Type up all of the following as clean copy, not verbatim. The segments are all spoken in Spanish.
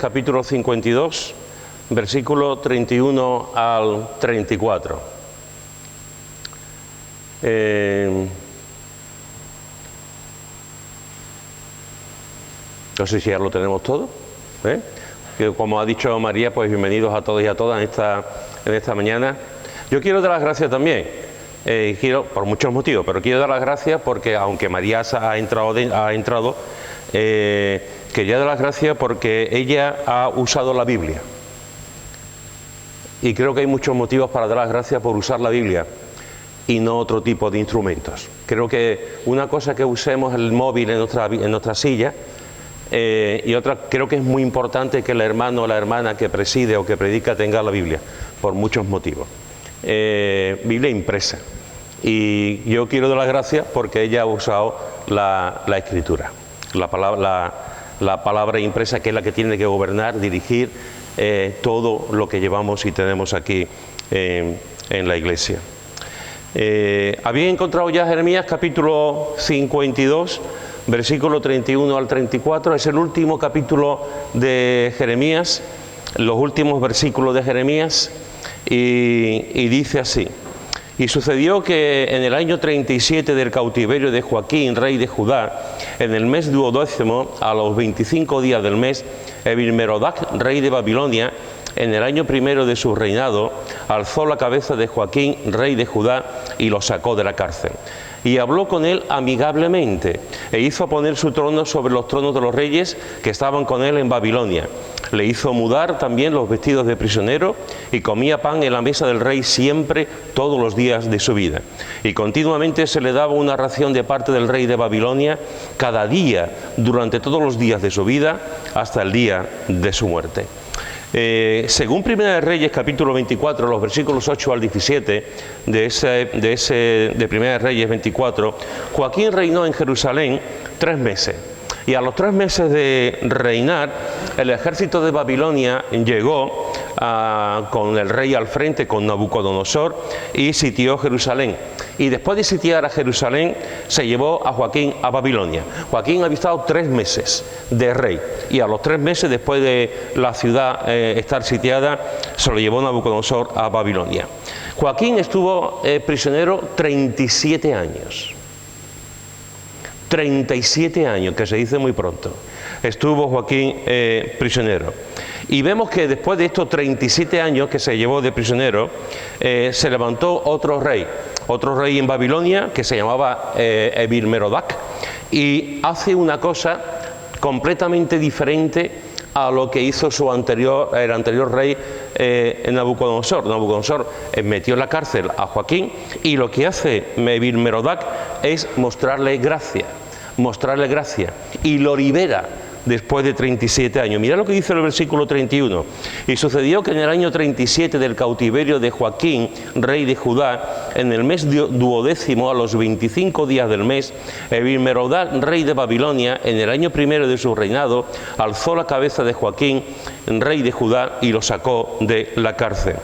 capítulo 52, versículo 31 al 34. No sé si ya lo tenemos todo, que como ha dicho María, pues bienvenidos a todos y a todas en esta mañana. Yo quiero dar las gracias también, por muchos motivos, pero quiero dar las gracias porque aunque María ha entrado, quería dar las gracias porque ella ha usado la Biblia. Y creo que hay muchos motivos para dar las gracias por usar la Biblia y no otro tipo de instrumentos. Creo que una cosa que usemos el móvil en nuestra silla, y otra, creo que es muy importante que el hermano o la hermana que preside o que predica tenga la Biblia, por muchos motivos. Biblia impresa. Y yo quiero dar las gracias porque ella ha usado la Escritura, la palabra impresa, que es la que tiene que gobernar, dirigir todo lo que llevamos y tenemos aquí en la iglesia. ¿Habéis encontrado ya Jeremías capítulo 52? Versículo 31 al 34, es el último capítulo de Jeremías, los últimos versículos de Jeremías, y dice así: y sucedió que en el año 37 del cautiverio de Joaquín, rey de Judá, en el mes 12º, a los 25 días del mes, Evil-Merodach, rey de Babilonia, en el año primero de su reinado, alzó la cabeza de Joaquín, rey de Judá, y lo sacó de la cárcel. Y habló con él amigablemente, e hizo poner su trono sobre los tronos de los reyes que estaban con él en Babilonia. Le hizo mudar también los vestidos de prisionero, y comía pan en la mesa del rey siempre, todos los días de su vida. Y continuamente se le daba una ración de parte del rey de Babilonia, cada día, durante todos los días de su vida, hasta el día de su muerte. Según Primera de Reyes, capítulo 24, los versículos 8 al 17 de Primera de Reyes 24, Joaquín reinó en Jerusalén 3 meses. Y a los 3 meses de reinar, el ejército de Babilonia llegó con el rey al frente, con Nabucodonosor, y sitió Jerusalén. Y después de sitiar a Jerusalén, se llevó a Joaquín a Babilonia. Joaquín había estado 3 meses de rey, y a los 3 meses después de la ciudad estar sitiada, se lo llevó Nabucodonosor a Babilonia. Joaquín estuvo prisionero 37 años. 37 años, que se dice muy pronto, estuvo Joaquín prisionero. Y vemos que después de estos 37 años que se llevó de prisionero, se levantó otro rey en Babilonia, que se llamaba Evil-Merodach, y hace una cosa completamente diferente a lo que hizo el anterior rey Nabucodonosor. Nabucodonosor metió en la cárcel a Joaquín, y lo que hace Evil-Merodach es mostrarle gracia, y lo libera después de 37 años. Mirad lo que dice el versículo 31. Y sucedió que en el año 37 del cautiverio de Joaquín, rey de Judá, en el mes 12º, a los 25 días del mes, Evil-Merodach, rey de Babilonia, en el año primero de su reinado, alzó la cabeza de Joaquín, rey de Judá, y lo sacó de la cárcel.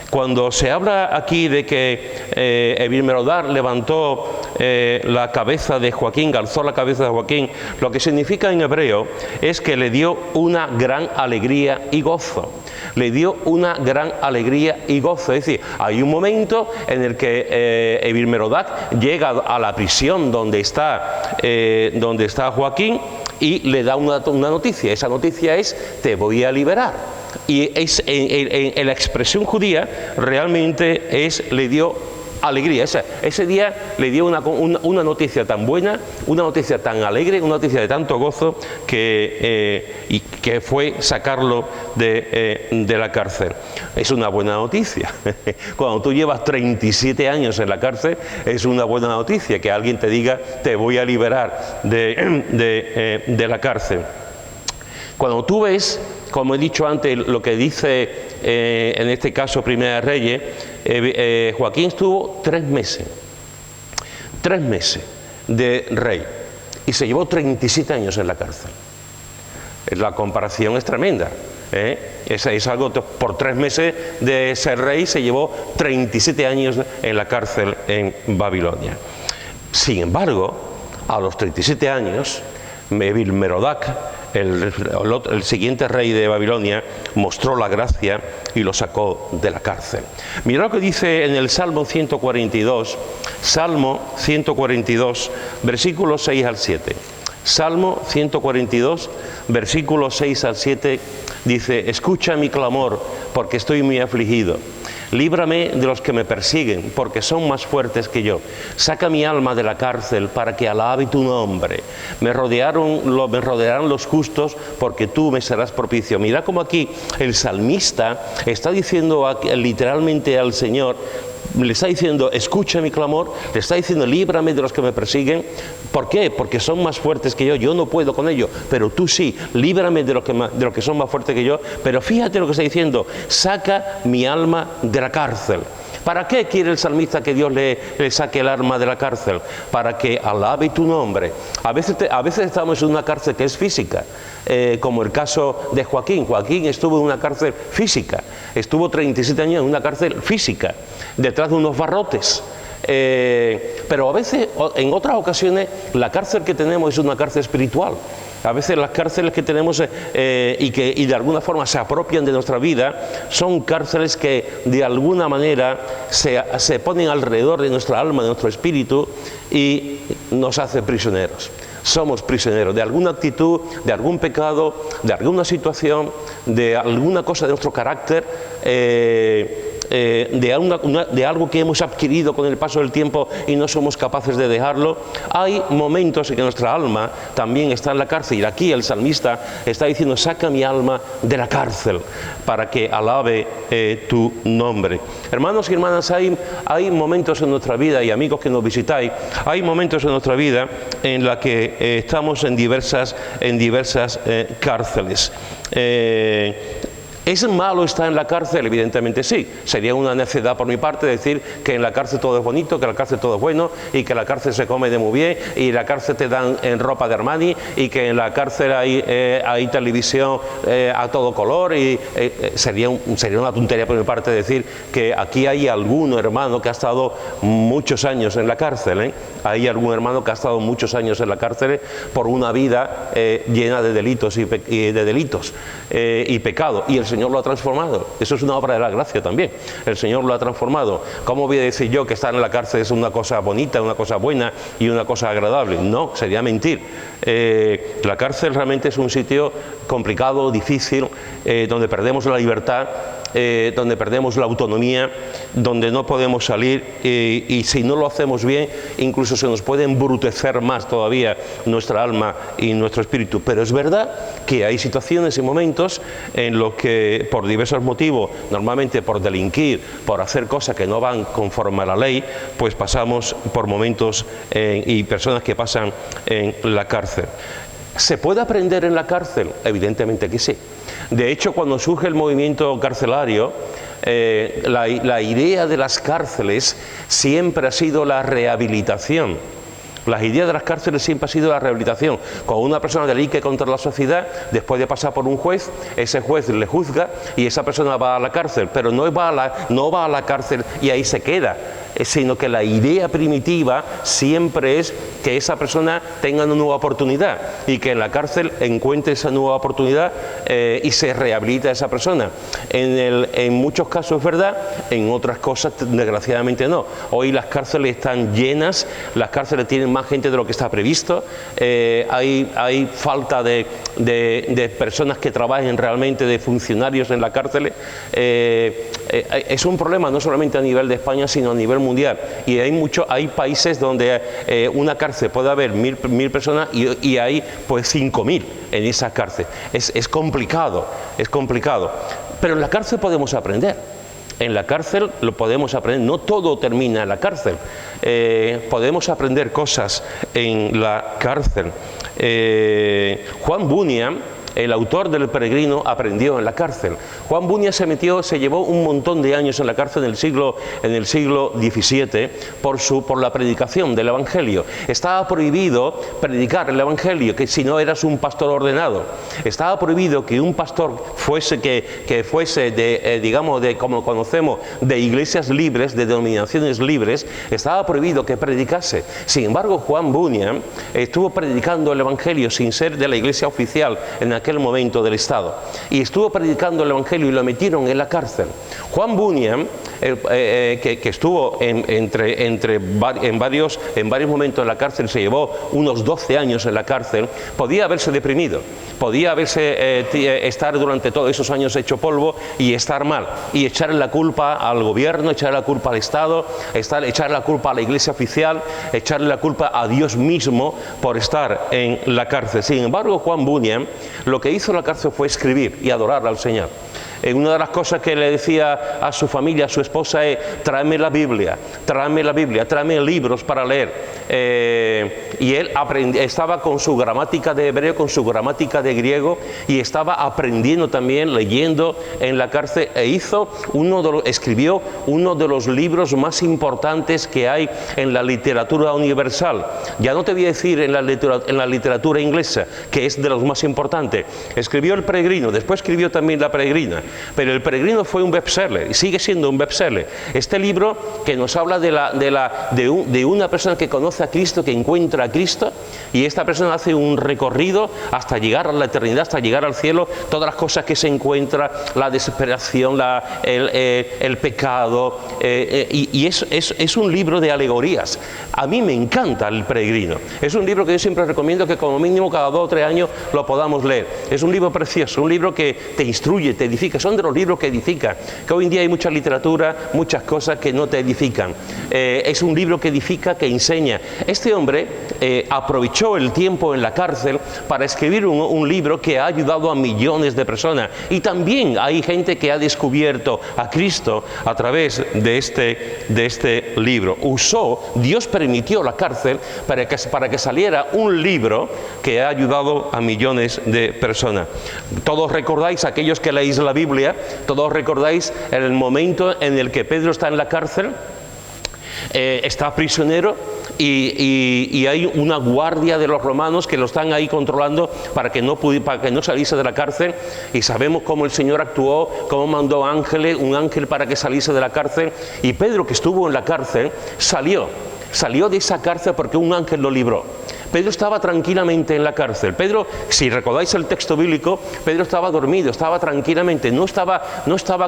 Cuando se habla aquí de que Evil-Merodach levantó la cabeza de Joaquín, alzó la cabeza de Joaquín, lo que significa en hebreo es que le dio una gran alegría y gozo. Le dio una gran alegría y gozo. Es decir, hay un momento en el que Evil-Merodach llega a la prisión donde está Joaquín, y le da una noticia. Esa noticia es: te voy a liberar. Y en la expresión judía realmente le dio alegría. Ese día le dio una noticia tan buena, una noticia tan alegre, una noticia de tanto gozo, que fue sacarlo de la cárcel. Es una buena noticia. Cuando tú llevas 37 años en la cárcel, es una buena noticia que alguien te diga: te voy a liberar de la cárcel. Cuando tú ves, como he dicho antes, lo que dice en este caso Primera de Reyes, Joaquín estuvo 3 meses de rey, y se llevó 37 años en la cárcel. La comparación es tremenda. Es algo, por 3 meses de ser rey se llevó 37 años en la cárcel en Babilonia. Sin embargo, a los 37 años, Evil-Merodach el siguiente rey de Babilonia mostró la gracia y lo sacó de la cárcel. Mira lo que dice en el Salmo 142, versículos 6 al 7. Salmo 142, versículos 6 al 7, dice: escucha mi clamor, porque estoy muy afligido. Líbrame de los que me persiguen, porque son más fuertes que yo. Saca mi alma de la cárcel, para que alabe tu nombre. Me rodearán los justos, porque tú me serás propicio. Mira cómo aquí el salmista está diciendo literalmente al Señor, le está diciendo: escucha mi clamor, le está diciendo: líbrame de los que me persiguen. ¿Por qué? Porque son más fuertes que yo no puedo con ellos, pero tú sí, líbrame de los que son más fuertes que yo. Pero fíjate lo que está diciendo: saca mi alma de la cárcel. ¿Para qué quiere el salmista que Dios le saque el alma de la cárcel? Para que alabe tu nombre. A veces estamos en una cárcel que es física, como el caso de Joaquín. Joaquín estuvo en una cárcel física, estuvo 37 años en una cárcel física, detrás de unos barrotes. Pero a veces, en otras ocasiones, la cárcel que tenemos es una cárcel espiritual. A veces las cárceles que tenemos y de alguna forma se apropian de nuestra vida son cárceles que de alguna manera se ponen alrededor de nuestra alma, de nuestro espíritu, y nos hacen prisioneros. Somos prisioneros de alguna actitud, de algún pecado, de alguna situación, de alguna cosa de nuestro carácter, de algo que hemos adquirido con el paso del tiempo y no somos capaces de dejarlo. Hay momentos en que nuestra alma también está en la cárcel, y aquí el salmista está diciendo: saca mi alma de la cárcel, para que alabe tu nombre. Hermanos y hermanas, hay momentos en nuestra vida, y amigos que nos visitáis, hay momentos en nuestra vida en la que estamos en diversas cárceles. ¿Es malo estar en la cárcel? Evidentemente sí. Sería una necedad por mi parte decir que en la cárcel todo es bonito, que en la cárcel todo es bueno, y que en la cárcel se come de muy bien, y en la cárcel te dan en ropa de Armani, y que en la cárcel hay televisión a todo color, y sería una tontería por mi parte decir que aquí hay algún hermano que ha estado muchos años en la cárcel, Hay algún hermano que ha estado muchos años en la cárcel por una vida llena de delitos y pecado, y el Señor lo ha transformado. Eso es una obra de la gracia también. El Señor lo ha transformado. ¿Cómo voy a decir yo que estar en la cárcel es una cosa bonita, una cosa buena y una cosa agradable? No, sería mentir. La cárcel realmente es un sitio complicado, difícil, donde perdemos la libertad, donde perdemos la autonomía, donde no podemos salir, y si no lo hacemos bien, incluso se nos puede embrutecer más todavía nuestra alma y nuestro espíritu. Pero es verdad que hay situaciones y momentos en los que, por diversos motivos, normalmente por delinquir, por hacer cosas que no van conforme a la ley, pues pasamos por momentos y personas que pasan en la cárcel. ¿Se puede aprender en la cárcel? Evidentemente que sí. De hecho, cuando surge el movimiento carcelario, la idea de las cárceles siempre ha sido la rehabilitación. La idea de las cárceles siempre ha sido la rehabilitación. Cuando una persona delinque contra la sociedad, después de pasar por un juez, ese juez le juzga y esa persona va a la cárcel, pero no va a la cárcel y ahí se queda, sino que la idea primitiva siempre es que esa persona tenga una nueva oportunidad y que en la cárcel encuentre esa nueva oportunidad y se rehabilita a esa persona. En muchos casos es verdad, en otras cosas desgraciadamente no. Hoy las cárceles están llenas, las cárceles tienen más gente de lo que está previsto, hay falta de personas que trabajen realmente, de funcionarios en la cárcel. Es un problema no solamente a nivel de España, sino a nivel mundial, y hay países donde una cárcel puede haber 1000 personas y hay pues 5000 en esa cárcel. Es complicado, pero en la cárcel podemos aprender. En la cárcel lo podemos aprender, no todo termina en la cárcel, podemos aprender cosas en la cárcel. Juan Bunyan el autor del Peregrino, aprendió en la cárcel. Juan Bunyan se llevó un montón de años en la cárcel en el siglo XVII por la predicación del Evangelio. Estaba prohibido predicar el Evangelio, que si no eras un pastor ordenado. Estaba prohibido que un pastor fuese digamos, como conocemos, de iglesias libres, de denominaciones libres. Estaba prohibido que predicase. Sin embargo, Juan Bunyan estuvo predicando el Evangelio sin ser de la iglesia oficial en aquel momento del Estado. Y estuvo predicando el Evangelio y lo metieron en la cárcel. Juan Bunyan, que estuvo en varios momentos en la cárcel, se llevó unos 12 años en la cárcel, podía haberse deprimido, podía estar durante todos esos años hecho polvo y estar mal, y echarle la culpa al gobierno, echarle la culpa al Estado, echarle la culpa a la iglesia oficial, echarle la culpa a Dios mismo por estar en la cárcel. Sin embargo, Juan Bunyan lo que hizo en la cárcel fue escribir y adorar al Señor. Una de las cosas que le decía a su familia, a su esposa, es: tráeme la Biblia, tráeme libros para leer. Y él estaba con su gramática de hebreo, con su gramática de griego, y estaba aprendiendo también, leyendo en la cárcel, escribió uno de los libros más importantes que hay en la literatura universal. Ya no te voy a decir en la literatura inglesa, que es de los más importantes. Escribió El Peregrino, después escribió también La Peregrina. Pero El Peregrino fue un bestseller y sigue siendo un bestseller. Este libro que nos habla de una persona que conoce a Cristo, que encuentra a Cristo, y esta persona hace un recorrido hasta llegar a la eternidad, hasta llegar al cielo, todas las cosas que se encuentra, la desesperación, el pecado, y es un libro de alegorías. A mí me encanta El Peregrino. Es un libro que yo siempre recomiendo que como mínimo cada 2 o 3 años lo podamos leer. Es un libro precioso, un libro que te instruye, te edifica. Son de los libros que edifican, que hoy en día hay mucha literatura, muchas cosas que no te edifican. Es un libro que edifica, que enseña. Este hombre aprovechó el tiempo en la cárcel para escribir un libro que ha ayudado a millones de personas, y también hay gente que ha descubierto a Cristo a través de este libro. Dios permitió la cárcel para que saliera un libro que ha ayudado a millones de personas. Todos recordáis, aquellos que leéis la Biblia, todos recordáis el momento en el que Pedro está en la cárcel, está prisionero, y hay una guardia de los romanos que lo están ahí controlando para que no saliese de la cárcel, y sabemos cómo el Señor actuó, cómo mandó un ángel para que saliese de la cárcel, y Pedro, que estuvo en la cárcel, salió de esa cárcel porque un ángel lo libró. Pedro estaba tranquilamente en la cárcel. Pedro, si recordáis el texto bíblico, Pedro estaba dormido, estaba tranquilamente, no estaba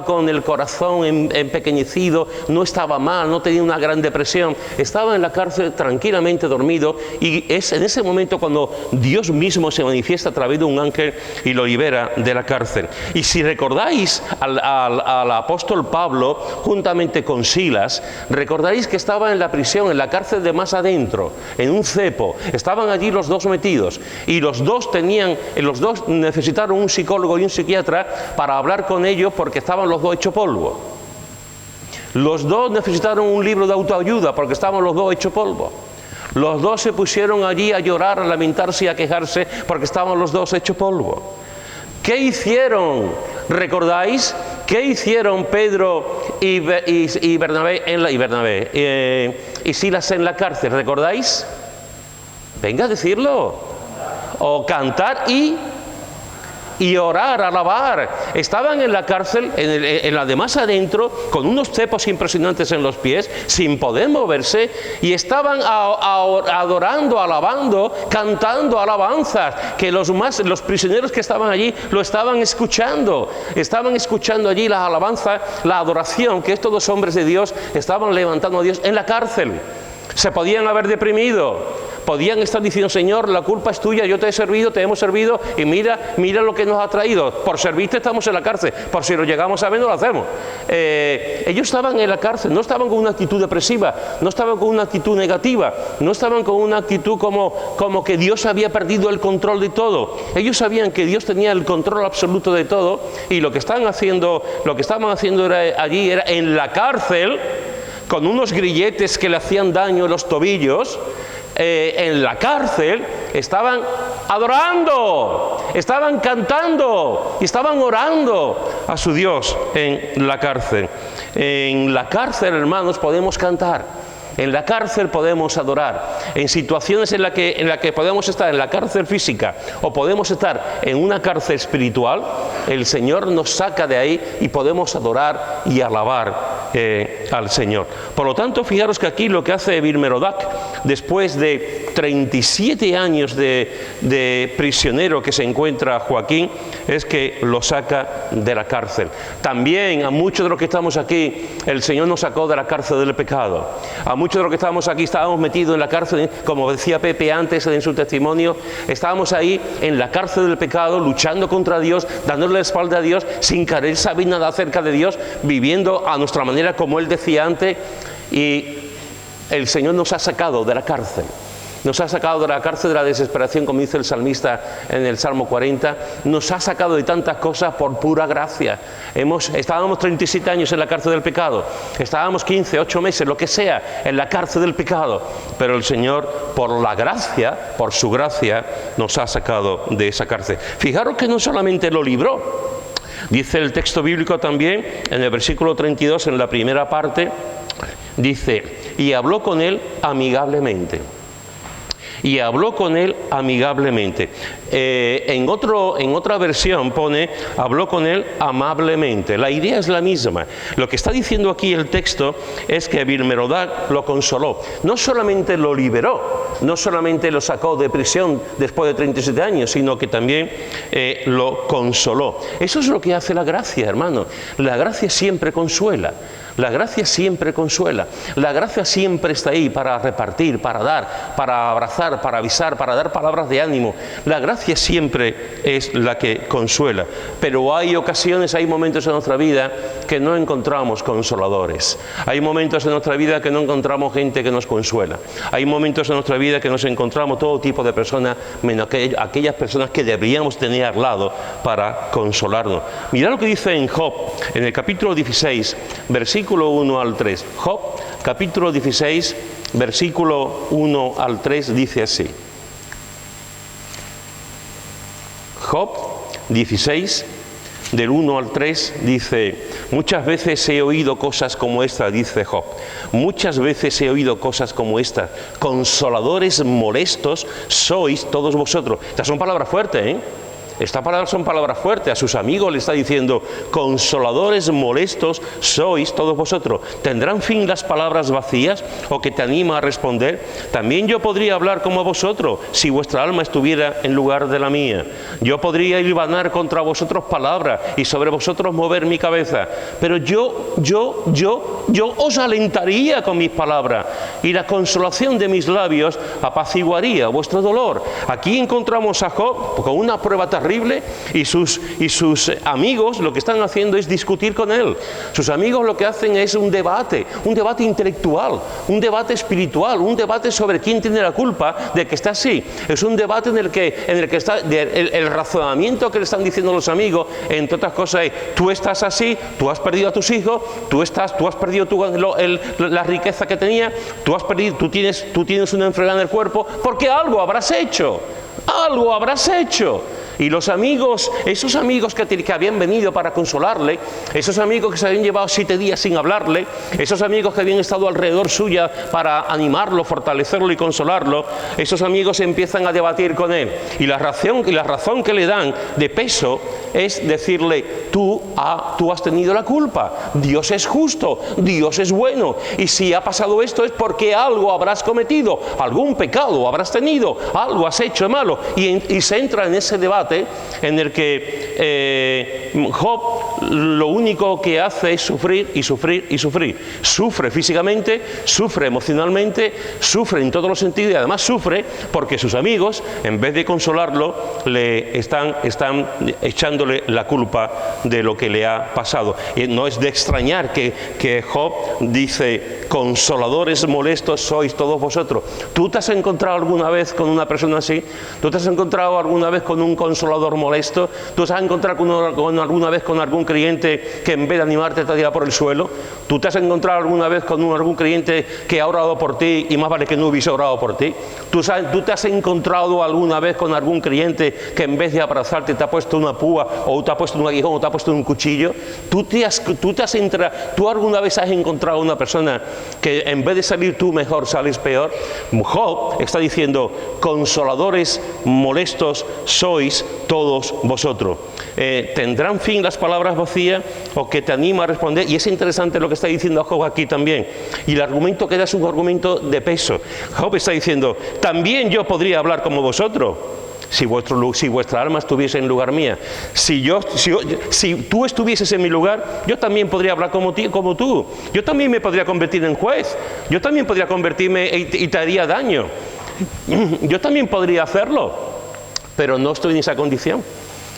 con el corazón empequeñecido, no estaba mal, no tenía una gran depresión, estaba en la cárcel tranquilamente dormido, y es en ese momento cuando Dios mismo se manifiesta a través de un ángel y lo libera de la cárcel. Y si recordáis al apóstol Pablo, juntamente con Silas, recordaréis que estaba en la prisión, en la cárcel de más adentro, en un cepo. Estaban allí los dos metidos, y los dos necesitaron un psicólogo y un psiquiatra para hablar con ellos, porque estaban los dos hechos polvo. Los dos necesitaron un libro de autoayuda porque estaban los dos hechos polvo. Los dos se pusieron allí a llorar, a lamentarse y a quejarse porque estaban los dos hechos polvo. ¿Qué hicieron? ¿Recordáis? ¿Qué hicieron Pedro y Silas en la cárcel? ¿Recordáis? Venga a decirlo. O cantar y orar, alabar. Estaban en la cárcel, en la de más adentro, con unos cepos impresionantes en los pies, sin poder moverse, y estaban adorando, alabando, cantando alabanzas, que los prisioneros que estaban allí lo estaban escuchando allí las alabanzas, la adoración que estos dos hombres de Dios estaban levantando a Dios en la cárcel. Se podían haber deprimido, podían estar diciendo: Señor, la culpa es tuya, yo te he servido, te hemos servido, y mira lo que nos ha traído. Por servirte estamos en la cárcel, por si lo llegamos a ver no lo hacemos. Ellos estaban en la cárcel, no estaban con una actitud depresiva, no estaban con una actitud negativa, no estaban con una actitud como que Dios había perdido el control de todo. Ellos sabían que Dios tenía el control absoluto de todo, y lo que estaban haciendo allí era en la cárcel, con unos grilletes que le hacían daño en los tobillos, en la cárcel estaban adorando, estaban cantando y estaban orando a su Dios en la cárcel. En la cárcel, hermanos, podemos cantar. En la cárcel podemos adorar. En situaciones en la que podemos estar en la cárcel física o podemos estar en una cárcel espiritual, el Señor nos saca de ahí y podemos adorar y alabar al Señor. Por lo tanto, fijaros que aquí lo que hace Evil-Merodach, después de 37 años de prisionero que se encuentra Joaquín, es que lo saca de la cárcel. También a muchos de los que estamos aquí, el Señor nos sacó de la cárcel del pecado. A muchos de los que estábamos aquí estábamos metidos en la cárcel, como decía Pepe antes en su testimonio, estábamos ahí en la cárcel del pecado, luchando contra Dios, dándole la espalda a Dios, sin querer saber nada acerca de Dios, viviendo a nuestra manera, como él decía antes, y el Señor nos ha sacado de la cárcel. Nos ha sacado de la cárcel de la desesperación, como dice el salmista en el Salmo 40. Nos ha sacado de tantas cosas por pura gracia. Estábamos 37 años en la cárcel del pecado. Estábamos 15, 8 meses, lo que sea, en la cárcel del pecado. Pero el Señor, por la gracia, por su gracia, nos ha sacado de esa cárcel. Fijaros que no solamente lo libró. Dice el texto bíblico también, en el versículo 32, en la primera parte, dice, y habló con él amigablemente. Y habló con él amigablemente. En otra versión pone, habló con él amablemente. La idea es la misma. Lo que está diciendo aquí el texto es que Evil-Merodach lo consoló. No solamente lo liberó, no solamente lo sacó de prisión después de 37 años, sino que también lo consoló. Eso es lo que hace la gracia, hermano. La gracia siempre consuela. La gracia siempre consuela. La gracia siempre está ahí para repartir, para dar, para abrazar, para avisar, para dar palabras de ánimo. La gracia siempre es la que consuela. Pero hay ocasiones, hay momentos en nuestra vida que no encontramos consoladores. Hay momentos en nuestra vida que no encontramos gente que nos consuela. Hay momentos en nuestra vida que nos encontramos todo tipo de personas, menos aquellas personas que deberíamos tener al lado para consolarnos. Mirad lo que dice en Job, en el capítulo 16, versículo 1 al 3. Job, capítulo 16, versículo 1 al 3, dice así. Job 16, del 1 al 3, dice, muchas veces he oído cosas como esta, dice Job. Muchas veces he oído cosas como esta. Consoladores molestos sois todos vosotros. Estas son palabras fuertes, ¿eh? Estas palabras son palabras fuertes. A sus amigos le está diciendo, consoladores molestos sois todos vosotros. ¿Tendrán fin las palabras vacías o que te anima a responder? También yo podría hablar como vosotros si vuestra alma estuviera en lugar de la mía. Yo podría hilvanar contra vosotros palabras y sobre vosotros mover mi cabeza. Pero yo os alentaría con mis palabras y la consolación de mis labios apaciguaría vuestro dolor. Aquí encontramos a Job con una prueba terrible. Y sus amigos lo que están haciendo es discutir con él. Sus amigos lo que hacen es un debate intelectual, un debate espiritual, un debate sobre quién tiene la culpa de que está así. Es un debate en el que está el razonamiento que le están diciendo los amigos, entre otras cosas, es: tú estás así, tú has perdido a tus hijos, tú has perdido la riqueza que tenías, tú tienes una enfermedad en el cuerpo, porque algo habrás hecho. Algo habrás hecho. Y los amigos, esos amigos que habían venido para consolarle, esos amigos que se habían llevado 7 días sin hablarle, esos amigos que habían estado alrededor suya para animarlo, fortalecerlo y consolarlo, esos amigos empiezan a debatir con él. Y la razón que le dan de peso es decirle: tú has tenido la culpa, Dios es justo, Dios es bueno, y si ha pasado esto es porque algo habrás cometido, algún pecado habrás tenido, algo has hecho de malo. Y se entra en ese debate en el que Job lo único que hace es sufrir y sufrir y sufrir. Sufre físicamente, sufre emocionalmente, sufre en todos los sentidos, y además sufre porque sus amigos, en vez de consolarlo, le están echándole la culpa de lo que le ha pasado. Y no es de extrañar que Job dice: consoladores molestos sois todos vosotros. ¿Tú te has encontrado alguna vez con una persona así? ¿Tú te has encontrado alguna vez con un consolador consolador molesto? ¿Tú te has encontrado alguna vez con algún creyente que en vez de animarte te ha tirado por el suelo? ¿Tú te has encontrado alguna vez con algún creyente que ha orado por ti y más vale que no hubiese orado por ti? ¿Tú te has encontrado alguna vez con algún creyente que en vez de abrazarte te ha puesto una púa o te ha puesto un aguijón o te ha puesto un cuchillo? ¿Tú alguna vez has encontrado una persona que en vez de salir tú mejor sales peor? Job está diciendo: consoladores molestos sois todos vosotros. ¿Tendrán fin las palabras vacías o que te anima a responder? Y es interesante lo que está diciendo Job aquí también. Y el argumento que da es un argumento de peso. Job está diciendo: también yo podría hablar como vosotros. Si vuestra alma estuviese en lugar mía, si tú estuvieses en mi lugar, yo también podría hablar como tú. Yo también me podría convertir en juez. Yo también podría convertirme y te haría daño. Yo también podría hacerlo, pero no estoy en esa condición.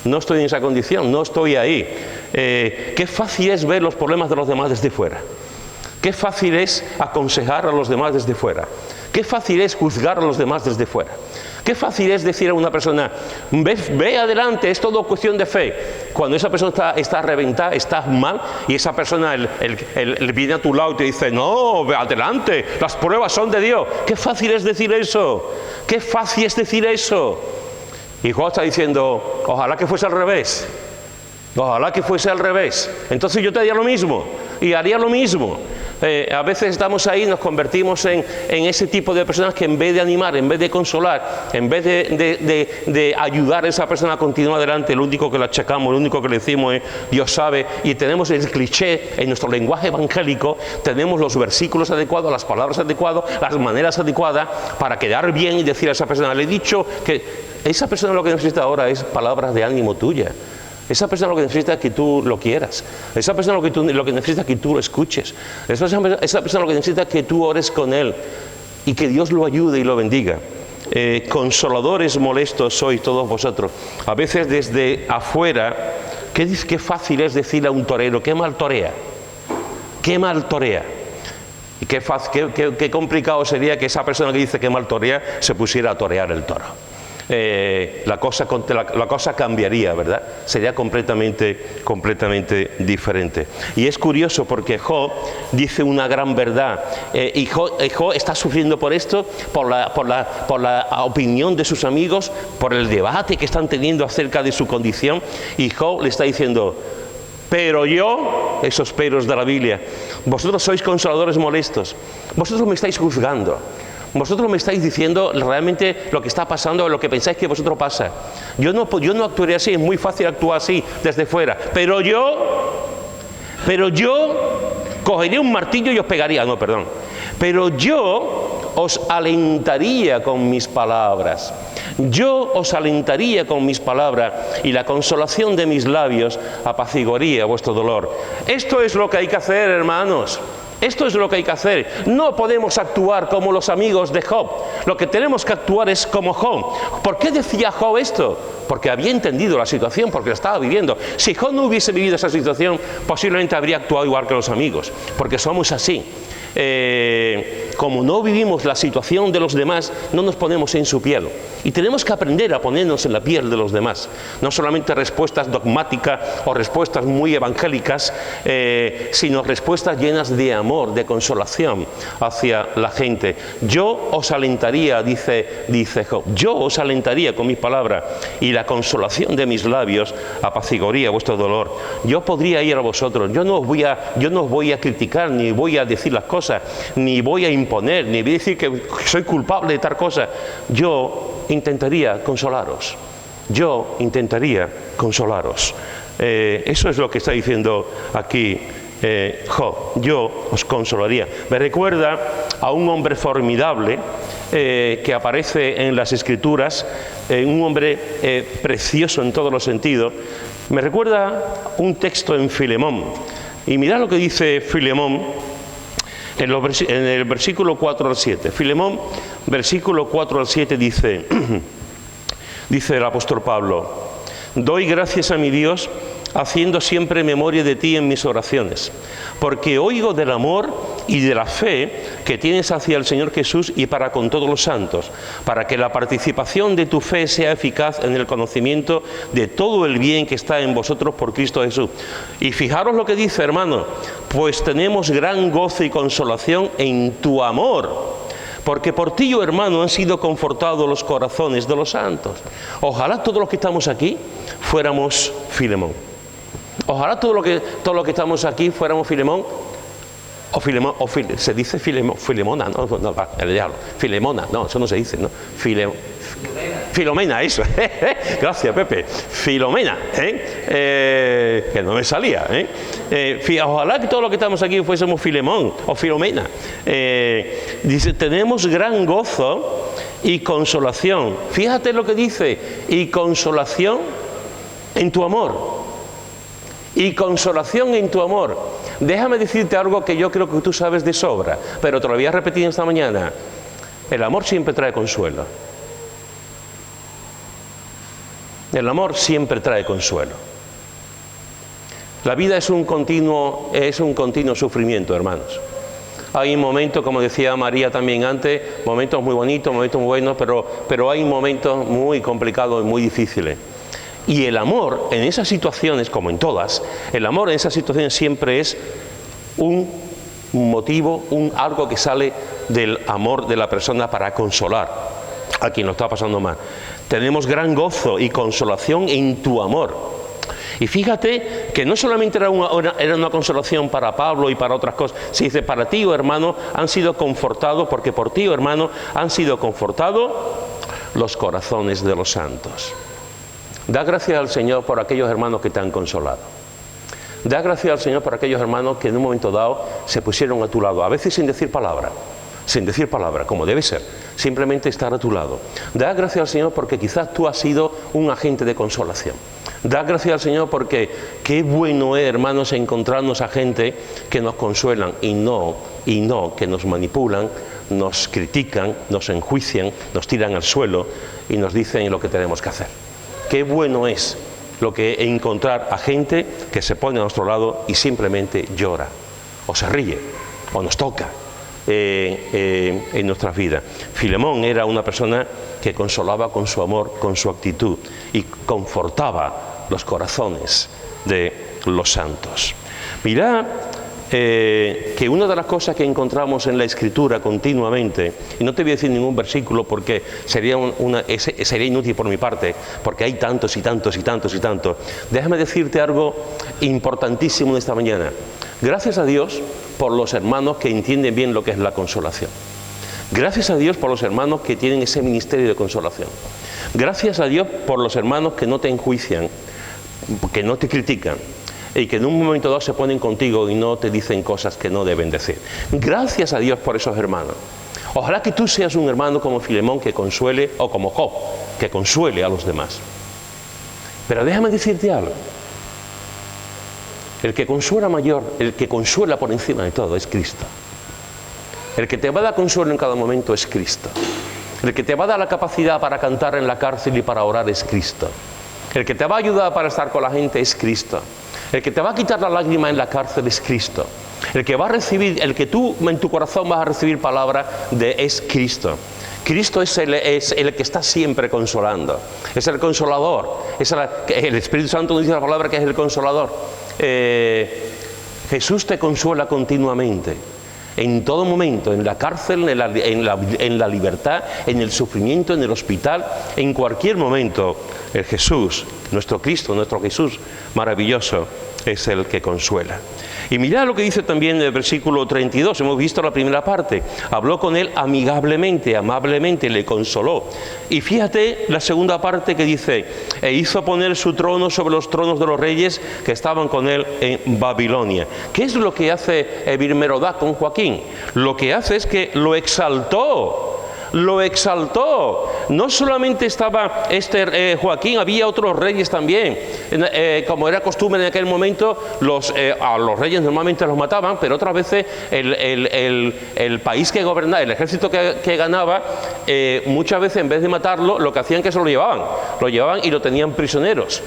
No estoy en esa condición, no estoy ahí. Qué fácil es ver los problemas de los demás desde fuera. Qué fácil es aconsejar a los demás desde fuera. Qué fácil es juzgar a los demás desde fuera. Qué fácil es decir a una persona: ve adelante, es todo cuestión de fe. Cuando esa persona está reventada, está mal, y esa persona viene a tu lado y te dice: no, ve adelante, las pruebas son de Dios. Qué fácil es decir eso. Qué fácil es decir eso. Y Job está diciendo: ojalá que fuese al revés. Ojalá que fuese al revés. Entonces yo te haría lo mismo y haría lo mismo. A veces estamos ahí y nos convertimos en ese tipo de personas que en vez de animar, en vez de consolar, en vez de ayudar a esa persona a continuar adelante, lo único que le achacamos, lo único que le decimos es: Dios sabe. Y tenemos el cliché en nuestro lenguaje evangélico, tenemos los versículos adecuados, las palabras adecuadas, las maneras adecuadas para quedar bien y decir a esa persona: le he dicho que esa persona lo que necesita ahora es palabras de ánimo tuya. Esa persona lo que necesita es que tú lo quieras. Esa persona lo que necesita es que tú lo escuches. Esa persona lo que necesita es que tú ores con él y que Dios lo ayude y lo bendiga. Consoladores molestos sois todos vosotros. A veces desde afuera, qué fácil es decirle a un torero: qué mal torea. Qué mal torea. Y qué complicado sería que esa persona que dice que mal torea se pusiera a torear el toro. La cosa cambiaría, ¿verdad? Sería completamente diferente. Y es curioso porque Job dice una gran verdad, y Job está sufriendo por esto, por la opinión de sus amigos, por el debate que están teniendo acerca de su condición, y Job le está diciendo: pero yo, esos peros de la Biblia, vosotros sois consoladores molestos, vosotros me estáis juzgando. Vosotros me estáis diciendo realmente lo que está pasando o lo que pensáis que vosotros pasa. Yo no actuaré así, es muy fácil actuar así desde fuera. Pero yo cogería un martillo y os pegaría. No, perdón. Pero yo os alentaría con mis palabras. Yo os alentaría con mis palabras, y la consolación de mis labios apaciguaría vuestro dolor. Esto es lo que hay que hacer, hermanos. Esto es lo que hay que hacer. No podemos actuar como los amigos de Job. Lo que tenemos que actuar es como Job. ¿Por qué decía Job esto? Porque había entendido la situación, porque la estaba viviendo. Si Job no hubiese vivido esa situación, posiblemente habría actuado igual que los amigos, porque somos así. Como no vivimos la situación de los demás, no nos ponemos en su piel, y tenemos que aprender a ponernos en la piel de los demás. No solamente respuestas dogmáticas o respuestas muy evangélicas, sino respuestas llenas de amor, de consolación hacia la gente. Yo os alentaría, dice Job, yo os alentaría con mis palabras, y la consolación de mis labios apaciguaría vuestro dolor. Yo podría ir a vosotros, yo no os voy a criticar, ni voy a decir las cosas, ni voy a imponer, ni voy a decir que soy culpable de tal cosa. Yo intentaría consolaros. Yo intentaría consolaros. Eso es lo que está diciendo aquí Job. Yo os consolaría. Me recuerda a un hombre formidable que aparece en las Escrituras, un hombre precioso en todos los sentidos. Me recuerda un texto en Filemón. Y mirad lo que dice Filemón en el versículo 4 al 7. Filemón, versículo 4 al 7 dice el apóstol Pablo: doy gracias a mi Dios haciendo siempre memoria de ti en mis oraciones, porque oigo del amor y de la fe que tienes hacia el Señor Jesús y para con todos los santos, para que la participación de tu fe sea eficaz en el conocimiento de todo el bien que está en vosotros por Cristo Jesús. Y fijaros lo que dice, hermano, pues tenemos gran gozo y consolación en tu amor, porque por ti, oh hermano, han sido confortados los corazones de los santos. Ojalá todos los que estamos aquí fuéramos Filemón. Ojalá todos los que estamos aquí fuéramos Filemón, se dice Filemona, no, el diablo, Filemona, no, eso no se dice, ¿no? Filomena, eso, gracias Pepe, Filomena, que no me salía, ojalá que todos los que estamos aquí fuésemos Filemón o Filomena. Dice, tenemos gran gozo y consolación, fíjate lo que dice, y consolación en tu amor, y consolación en tu amor. Déjame decirte algo que yo creo que tú sabes de sobra, pero te lo voy a repetir esta mañana. El amor siempre trae consuelo. El amor siempre trae consuelo. La vida es un continuo sufrimiento, hermanos. Hay momentos, como decía María también antes, momentos muy bonitos, momentos muy buenos, pero hay momentos muy complicados y muy difíciles. Y el amor en esas situaciones, como en todas, el amor en esas situaciones siempre es un motivo, algo que sale del amor de la persona para consolar a quien lo está pasando mal. Tenemos gran gozo y consolación en tu amor. Y fíjate que no solamente era una consolación para Pablo y para otras cosas, se dice, para ti, oh hermano, han sido confortados, porque por ti, oh hermano, han sido confortados los corazones de los santos. Da gracias al Señor por aquellos hermanos que te han consolado. Da gracias al Señor por aquellos hermanos que en un momento dado se pusieron a tu lado, a veces sin decir palabra, como debe ser, simplemente estar a tu lado. Da gracias al Señor porque quizás tú has sido un agente de consolación. Da gracias al Señor porque qué bueno es, hermanos, encontrarnos a gente que nos consuelan y no que nos manipulan, nos critican, nos enjuician, nos tiran al suelo y nos dicen lo que tenemos que hacer. Qué bueno es lo que encontrar a gente que se pone a nuestro lado y simplemente llora, o se ríe, o nos toca en nuestras vidas. Filemón era una persona que consolaba con su amor, con su actitud, y confortaba los corazones de los santos. Mirad que una de las cosas que encontramos en la Escritura continuamente, y no te voy a decir ningún versículo porque sería inútil por mi parte, porque hay tantos y tantos y tantos y tantos. Déjame decirte algo importantísimo esta mañana. Gracias a Dios por los hermanos que entienden bien lo que es la consolación. Gracias a Dios por los hermanos que tienen ese ministerio de consolación. Gracias a Dios por los hermanos que no te enjuician, que no te critican, y que en un momento dado se ponen contigo y no te dicen cosas que no deben decir. Gracias a Dios por esos hermanos. Ojalá que tú seas un hermano como Filemón que consuele, o como Job, que consuele a los demás. Pero déjame decirte algo. El que consuela mayor, el que consuela por encima de todo es Cristo. El que te va a dar consuelo en cada momento es Cristo. El que te va a dar la capacidad para cantar en la cárcel y para orar es Cristo. El que te va a ayudar para estar con la gente es Cristo. El que te va a quitar la lágrima en la cárcel es Cristo. El que va a recibir, el que tú en tu corazón vas a recibir palabra es Cristo. Cristo es el que está siempre consolando. Es el consolador. El Espíritu Santo nos dice la palabra que es el consolador. Jesús te consuela continuamente. En todo momento, en la cárcel, en la libertad, en el sufrimiento, en el hospital, en cualquier momento, el Jesús, nuestro Cristo, nuestro Jesús maravilloso, es el que consuela. Y mirad lo que dice también en el versículo 32, hemos visto la primera parte, habló con él amigablemente, amablemente, le consoló. Y fíjate la segunda parte que dice, e hizo poner su trono sobre los tronos de los reyes que estaban con él en Babilonia. ¿Qué es lo que hace Evil Merodach con Joaquín? Lo que hace es que lo exaltó. lo exaltó. No solamente estaba Joaquín, había otros reyes también. Como era costumbre en aquel momento, a los reyes normalmente los mataban, pero otras veces el país que gobernaba, el ejército que ganaba, muchas veces en vez de matarlo, lo que hacían es que se lo llevaban y lo tenían prisioneros,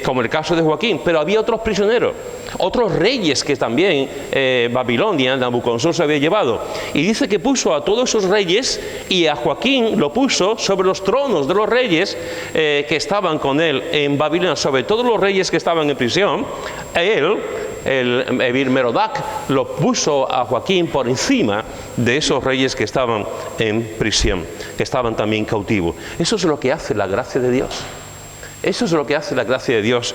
como el caso de Joaquín. Pero había otros prisioneros, otros reyes que también Babilonia, Nabucodonosor se había llevado, y dice que puso a todos esos reyes, y a Joaquín lo puso sobre los tronos de los reyes que estaban con él en Babilonia, sobre todos los reyes que estaban en prisión. Él, el Evil-Merodach, lo puso a Joaquín por encima de esos reyes que estaban en prisión, que estaban también cautivos. Eso es lo que hace la gracia de Dios. Eso es lo que hace la gracia de Dios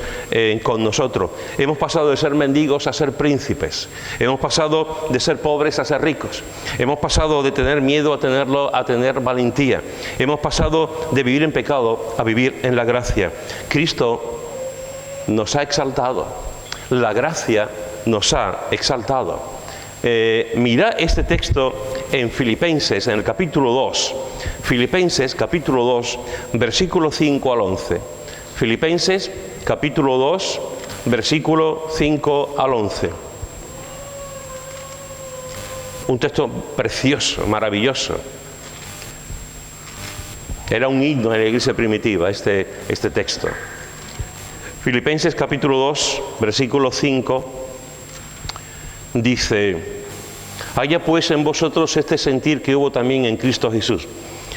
con nosotros. Hemos pasado de ser mendigos a ser príncipes. Hemos pasado de ser pobres a ser ricos. Hemos pasado de tener miedo a tener valentía. Hemos pasado de vivir en pecado a vivir en la gracia. Cristo nos ha exaltado. La gracia nos ha exaltado. Mira este texto en Filipenses, en el capítulo 2. Filipenses, capítulo 2, versículo 5 al 11. Filipenses, capítulo 2, versículo 5 al 11. Un texto precioso, maravilloso. Era un himno en la iglesia primitiva, este texto. Filipenses, capítulo 2, versículo 5, dice: haya pues en vosotros este sentir que hubo también en Cristo Jesús,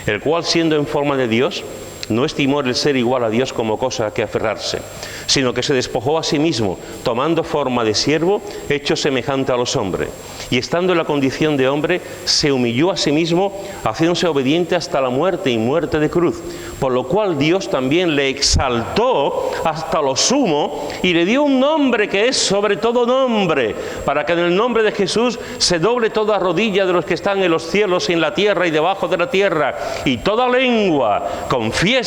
el cual, siendo en forma de Dios, no estimó el ser igual a Dios como cosa a que aferrarse, sino que se despojó a sí mismo, tomando forma de siervo, hecho semejante a los hombres. Y estando en la condición de hombre, se humilló a sí mismo, haciéndose obediente hasta la muerte y muerte de cruz. Por lo cual Dios también le exaltó hasta lo sumo y le dio un nombre que es sobre todo nombre, para que en el nombre de Jesús se doble toda rodilla de los que están en los cielos y en la tierra y debajo de la tierra, y toda lengua confiese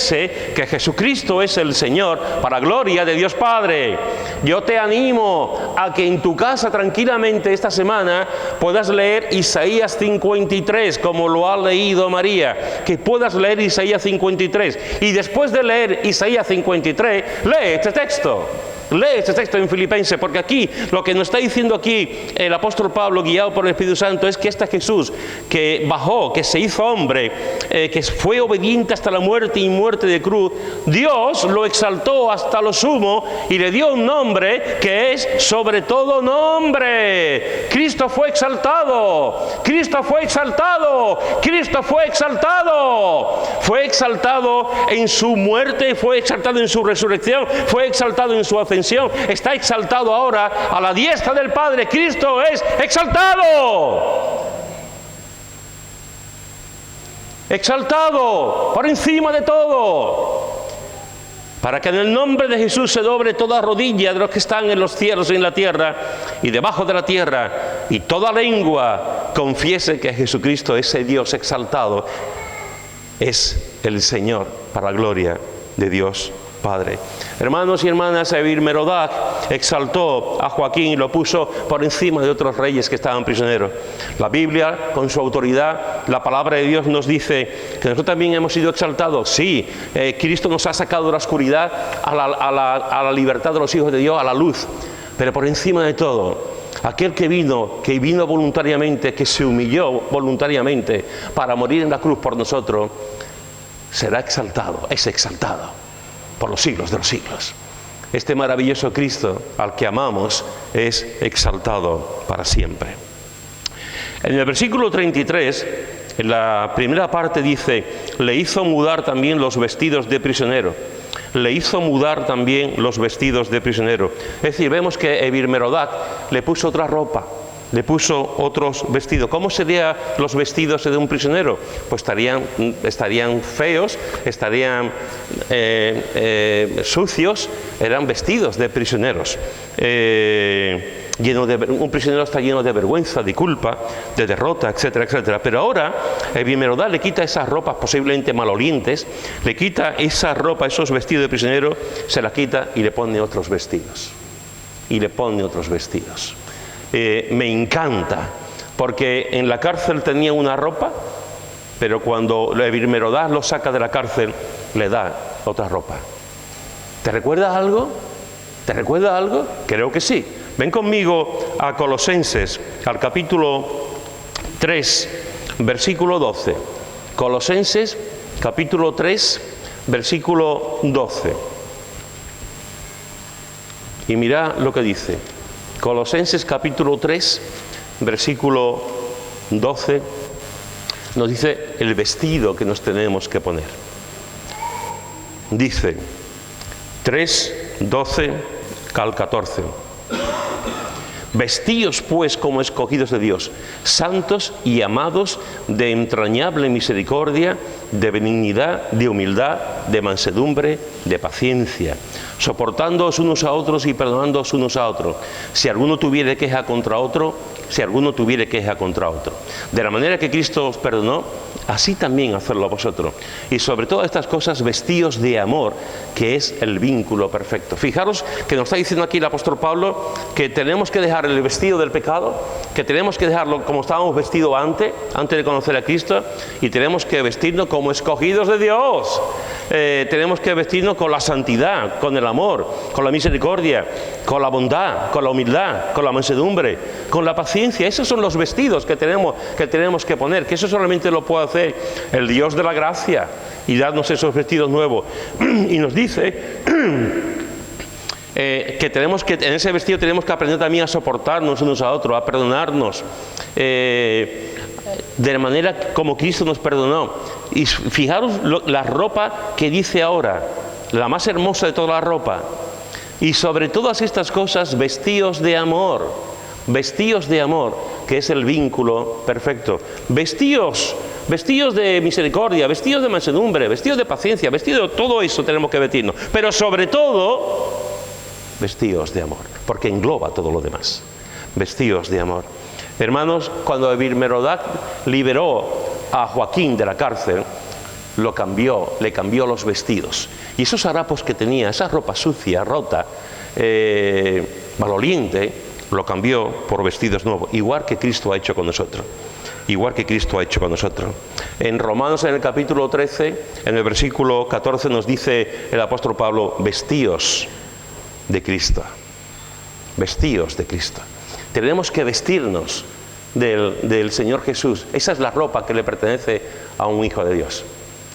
que Jesucristo es el Señor, para gloria de Dios Padre. Yo te animo a que en tu casa tranquilamente esta semana puedas leer Isaías 53, como lo ha leído María, que puedas leer Isaías 53, y después de leer Isaías 53, lee este texto. Lee este texto en Filipenses, porque aquí lo que nos está diciendo aquí el apóstol Pablo, guiado por el Espíritu Santo, es que este Jesús que bajó, que se hizo hombre, que fue obediente hasta la muerte y muerte de cruz, Dios lo exaltó hasta lo sumo y le dio un nombre que es sobre todo nombre. Cristo fue exaltado, Cristo fue exaltado, Cristo fue exaltado. Fue exaltado en su muerte, fue exaltado en su resurrección, fue exaltado en su ascensión. Está exaltado ahora a la diestra del Padre. Cristo es exaltado. Exaltado por encima de todo, para que en el nombre de Jesús se doble toda rodilla de los que están en los cielos y en la tierra y debajo de la tierra, y toda lengua confiese que Jesucristo, ese Dios exaltado, es el Señor, para gloria de Dios Padre. Hermanos y hermanas, Evil-Merodach exaltó a Joaquín y lo puso por encima de otros reyes que estaban prisioneros. La Biblia, con su autoridad, la palabra de Dios nos dice que nosotros también hemos sido exaltados. Sí, Cristo nos ha sacado de la oscuridad a la libertad de los hijos de Dios, a la luz. Pero por encima de todo, aquel que vino voluntariamente, que se humilló voluntariamente para morir en la cruz por nosotros, será exaltado, es exaltado por los siglos de los siglos. Este maravilloso Cristo al que amamos es exaltado para siempre. En el versículo 33, en la primera parte dice: le hizo mudar también los vestidos de prisionero. Le hizo mudar también los vestidos de prisionero. Es decir, vemos que Evil-Merodach le puso otra ropa, le puso otros vestidos. ¿Cómo serían los vestidos de un prisionero? Pues estarían feos, estarían sucios, eran vestidos de prisioneros. Un prisionero está lleno de vergüenza, de culpa, de derrota, etcétera, etcétera. Pero ahora Evil-Merodach le quita esas ropas posiblemente malolientes, le quita esa ropa, esos vestidos de prisionero, se la quita y le pone otros vestidos. Y le pone otros vestidos. Me encanta, porque en la cárcel tenía una ropa pero cuando Evil-Merodach lo saca de la cárcel, le da otra ropa. ¿Te recuerda algo? ¿Te recuerda algo? Creo que sí. Ven conmigo a Colosenses, al capítulo 3, versículo 12. Colosenses, capítulo 3, versículo 12. Y mira lo que dice. Colosenses, capítulo 3, versículo 12, nos dice el vestido que nos tenemos que poner. Dice 3, 12 al 14. Vestíos pues como escogidos de Dios, santos y amados, de entrañable misericordia, de benignidad, de humildad, de mansedumbre, de paciencia, soportándoos unos a otros y perdonándoos unos a otros, si alguno tuviere queja contra otro, de la manera que Cristo os perdonó, así también hacerlo a vosotros. Y sobre todas estas cosas, vestíos de amor, que es el vínculo perfecto. Fijaros que nos está diciendo aquí el apóstol Pablo que tenemos que dejar el vestido del pecado, que tenemos que dejarlo como estábamos vestidos antes de conocer a Cristo, y tenemos que vestirnos como escogidos de Dios. Tenemos que vestirnos con la santidad, con el amor, con la misericordia, con la bondad, con la humildad, con la mansedumbre, con la paciencia. Esos son los vestidos que tenemos que poner, que eso solamente lo puede hacer el Dios de la gracia y darnos esos vestidos nuevos. Y nos dice que en ese vestido tenemos que aprender también a soportarnos unos a otros, a perdonarnos, de la manera como Cristo nos perdonó. Y fijaros la ropa que dice ahora, la más hermosa de toda la ropa. Y sobre todas estas cosas, vestíos de amor, que es el vínculo perfecto. Vestíos de misericordia, vestíos de mansedumbre, vestíos de paciencia, vestíos de todo eso tenemos que vestirnos. Pero sobre todo, vestíos de amor, porque engloba todo lo demás. Vestíos de amor. Hermanos, cuando Evil-Merodach liberó a Joaquín de la cárcel, le cambió los vestidos. Y esos harapos que tenía, esa ropa sucia, rota, maloliente, lo cambió por vestidos nuevos, igual que Cristo ha hecho con nosotros. En Romanos, en el capítulo 13, en el versículo 14, nos dice el apóstol Pablo: vestíos de Cristo. Tenemos que vestirnos del Señor Jesús. Esa es la ropa que le pertenece a un hijo de Dios.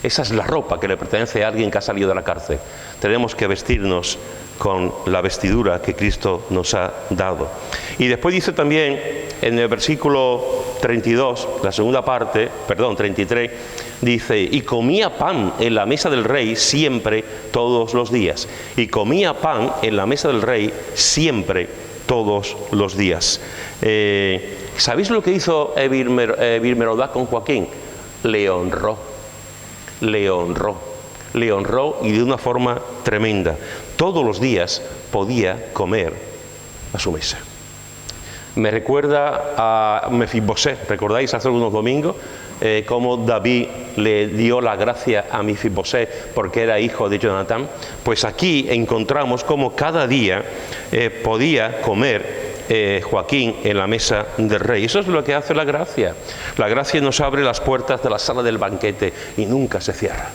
Esa es la ropa que le pertenece a alguien que ha salido de la cárcel. Tenemos que vestirnos con la vestidura que Cristo nos ha dado. Y después dice también en el versículo 32, la segunda parte, 33, dice: y comía pan en la mesa del rey siempre, todos los días. ¿Sabéis lo que hizo Evil-Merodach con Joaquín? Le honró y de una forma tremenda. Todos los días podía comer a su mesa. Me recuerda a Mefibosé. ¿Recordáis hace algunos domingos cómo David le dio la gracia a Mefibosé porque era hijo de Jonatán? Pues aquí encontramos cómo cada día podía comer Joaquín en la mesa del rey. Eso es lo que hace la gracia. La gracia nos abre las puertas de la sala del banquete y nunca se cierra.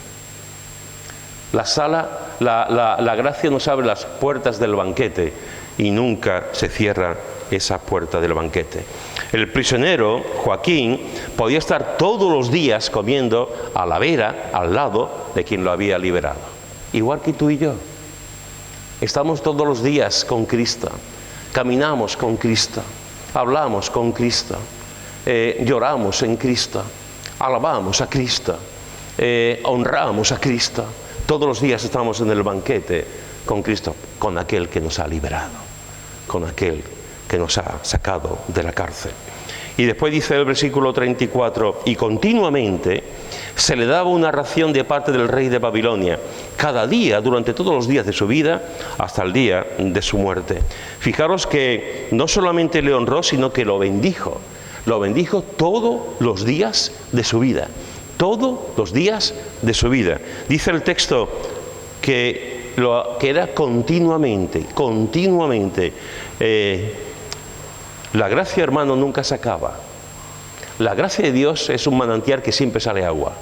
La gracia nos abre las puertas del banquete y nunca se cierra esa puerta del banquete. El prisionero Joaquín podía estar todos los días comiendo a la vera, al lado de quien lo había liberado. Igual que tú y yo. Estamos todos los días con Cristo. Caminamos con Cristo, hablamos con Cristo, lloramos en Cristo, alabamos a Cristo, honramos a Cristo. Todos los días estamos en el banquete con Cristo, con aquel que nos ha liberado, con aquel que nos ha sacado de la cárcel. Y después dice el versículo 34, y continuamente se le daba una ración de parte del rey de Babilonia, cada día, durante todos los días de su vida, hasta el día de su muerte. Fijaros que no solamente le honró, sino que lo bendijo todos los días de su vida, Dice el texto que era continuamente. La gracia, hermano, nunca se acaba. La gracia de Dios es un manantial que siempre sale agua.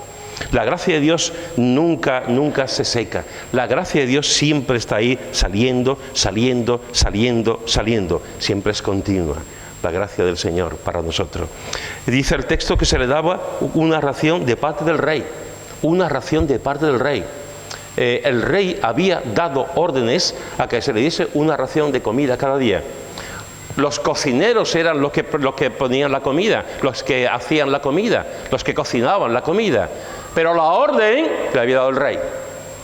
La gracia de Dios nunca se seca. La gracia de Dios siempre está ahí, saliendo. Siempre es continua la gracia del Señor para nosotros. Dice el texto que se le daba una ración de parte del rey. Una ración de parte del rey. El rey había dado órdenes a que se le diese una ración de comida cada día. Los cocineros eran los que ponían la comida, los que hacían la comida, los que cocinaban la comida. Pero la orden le había dado el rey.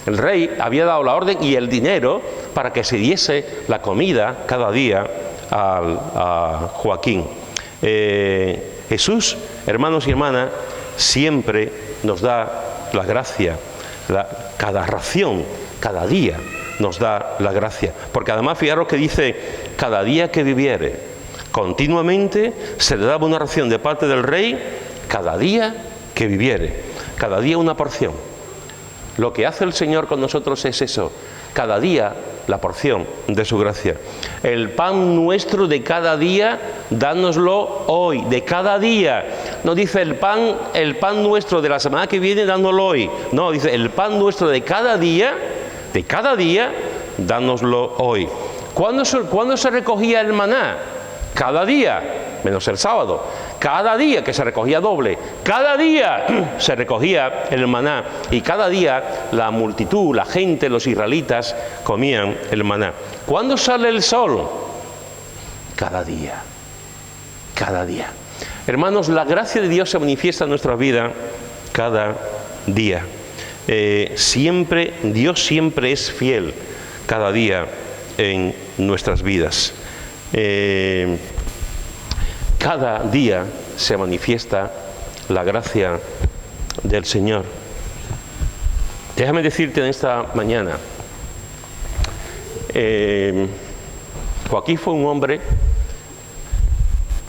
El rey había dado la orden y el dinero para que se diese la comida cada día a Joaquín. Jesús, hermanos y hermanas, siempre nos da la gracia, cada ración, cada día nos da la gracia. Porque además, fijaros que dice, cada día que viviere, continuamente se le daba una ración de parte del rey, cada día que viviere. Cada día una porción. Lo que hace el Señor con nosotros es eso, cada día la porción de su gracia. El pan nuestro de cada día, dánoslo hoy, de cada día. No dice el pan nuestro de la semana que viene, dánoslo hoy. No, dice el pan nuestro de cada día, dánoslo hoy. ¿Cuándo se recogía el maná? Cada día, menos el sábado. Cada día, que se recogía doble, cada día se recogía el maná y cada día la multitud, la gente, los israelitas comían el maná. ¿Cuándo sale el sol? Cada día, cada día. Hermanos, la gracia de Dios se manifiesta en nuestra vida cada día. Dios siempre es fiel cada día en nuestras vidas. Cada día se manifiesta la gracia del Señor. Déjame decirte en esta mañana, Joaquín fue un hombre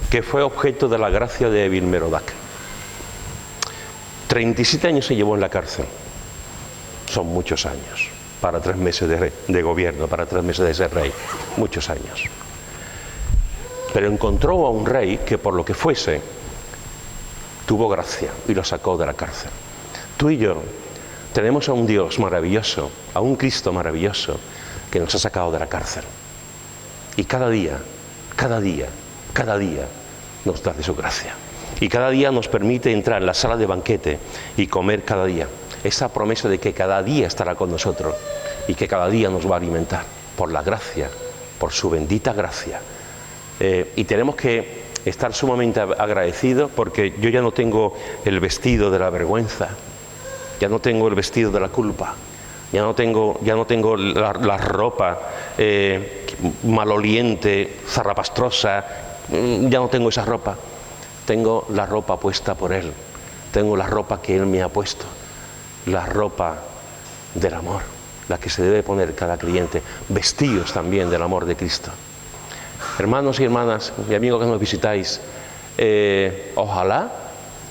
que fue objeto de la gracia de Evil Merodach. 37 años se llevó en la cárcel. Son muchos años para 3 meses de gobierno, para 3 meses de ser rey. Muchos años. Pero encontró a un rey que por lo que fuese tuvo gracia y lo sacó de la cárcel. Tú y yo tenemos a un Dios maravilloso, a un Cristo maravilloso que nos ha sacado de la cárcel. Y cada día nos da de su gracia. Y cada día nos permite entrar en la sala de banquete y comer cada día. Esa promesa de que cada día estará con nosotros y que cada día nos va a alimentar por la gracia, por su bendita gracia. Y tenemos que estar sumamente agradecidos porque yo ya no tengo el vestido de la vergüenza, ya no tengo el vestido de la culpa, ya no tengo la ropa maloliente, zarrapastrosa, ya no tengo esa ropa. Tengo la ropa puesta por Él, tengo la ropa que Él me ha puesto, la ropa del amor, la que se debe poner cada creyente, vestidos también del amor de Cristo. Hermanos y hermanas, y amigos que nos visitáis, ojalá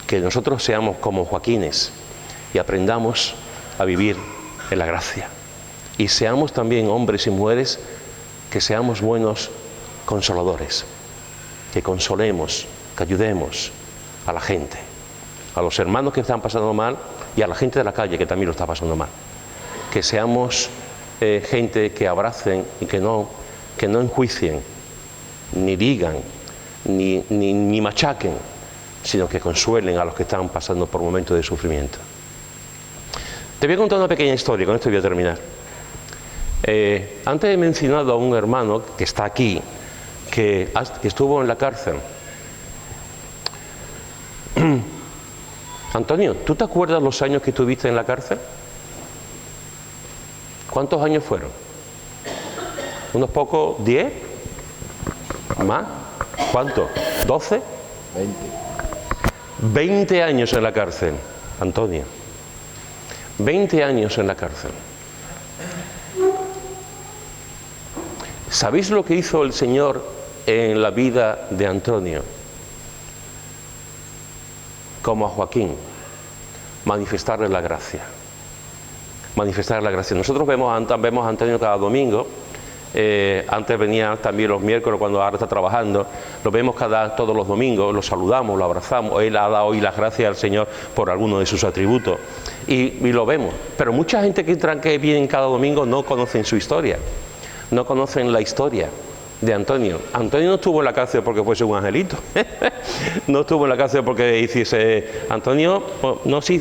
que nosotros seamos como Joaquines y aprendamos a vivir en la gracia. Y seamos también hombres y mujeres que seamos buenos consoladores, que consolemos, que ayudemos a la gente, a los hermanos que están pasando mal y a la gente de la calle que también lo está pasando mal. Que seamos gente que abracen y que no enjuicien, ni digan, ni machaquen, sino que consuelen a los que están pasando por momentos de sufrimiento. Te voy a contar una pequeña historia, con esto voy a terminar. Antes he mencionado a un hermano que está aquí, que estuvo en la cárcel. Antonio, ¿tú te acuerdas los años que estuviste en la cárcel? ¿Cuántos años fueron? ¿Unos pocos? ¿10? ¿Más? ¿Cuánto? ¿12? 20 años en la cárcel, Antonio. 20 años en la cárcel. ¿Sabéis lo que hizo el Señor en la vida de Antonio? Como a Joaquín, manifestarle la gracia. Manifestarle la gracia. Nosotros vemos a Antonio cada domingo Antes venía también los miércoles cuando ahora está trabajando. Lo vemos todos los domingos, lo saludamos, lo abrazamos. Él ha dado hoy las gracias al Señor por alguno de sus atributos. Y lo vemos. Pero mucha gente que viene cada domingo no conocen su historia. No conocen la historia de Antonio. Antonio no estuvo en la cárcel porque fuese un angelito. No estuvo en la cárcel porque hiciese... Antonio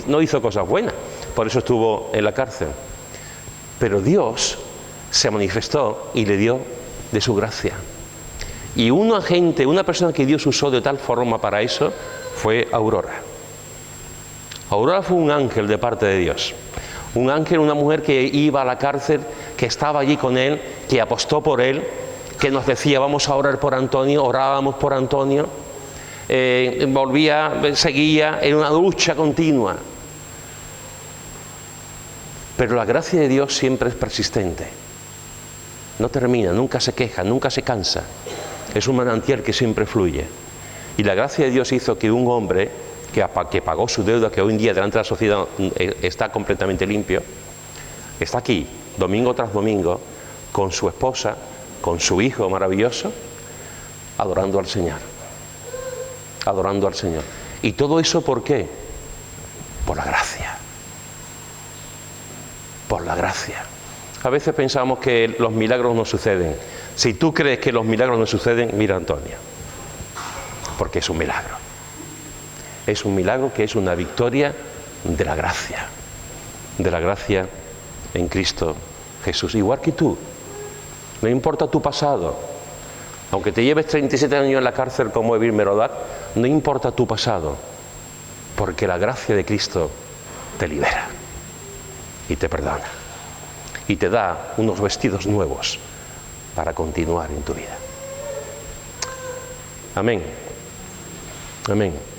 no hizo cosas buenas. Por eso estuvo en la cárcel. Pero Dios se manifestó y le dio de su gracia. Y una persona que Dios usó de tal forma para eso fue Aurora. Aurora fue un ángel de parte de Dios. Un ángel, una mujer que iba a la cárcel, que estaba allí con él, que apostó por él, que nos decía vamos a orar por Antonio, orábamos por Antonio, seguía en una lucha continua. Pero la gracia de Dios siempre es persistente. No termina, nunca se queja, nunca se cansa. Es un manantial que siempre fluye. Y la gracia de Dios hizo que un hombre que pagó su deuda, que hoy en día delante de la sociedad está completamente limpio, está aquí, domingo tras domingo, con su esposa, con su hijo maravilloso, adorando al Señor. Adorando al Señor. ¿Y todo eso por qué? Por la gracia. Por la gracia. A veces pensamos que los milagros no suceden. Si tú crees que los milagros no suceden, mira a Antonio. Porque es un milagro. Es un milagro que es una victoria de la gracia. De la gracia en Cristo Jesús. Igual que tú. No importa tu pasado. Aunque te lleves 37 años en la cárcel como Evil Merodach, no importa tu pasado. Porque la gracia de Cristo te libera. Y te perdona. Y te da unos vestidos nuevos para continuar en tu vida. Amén. Amén.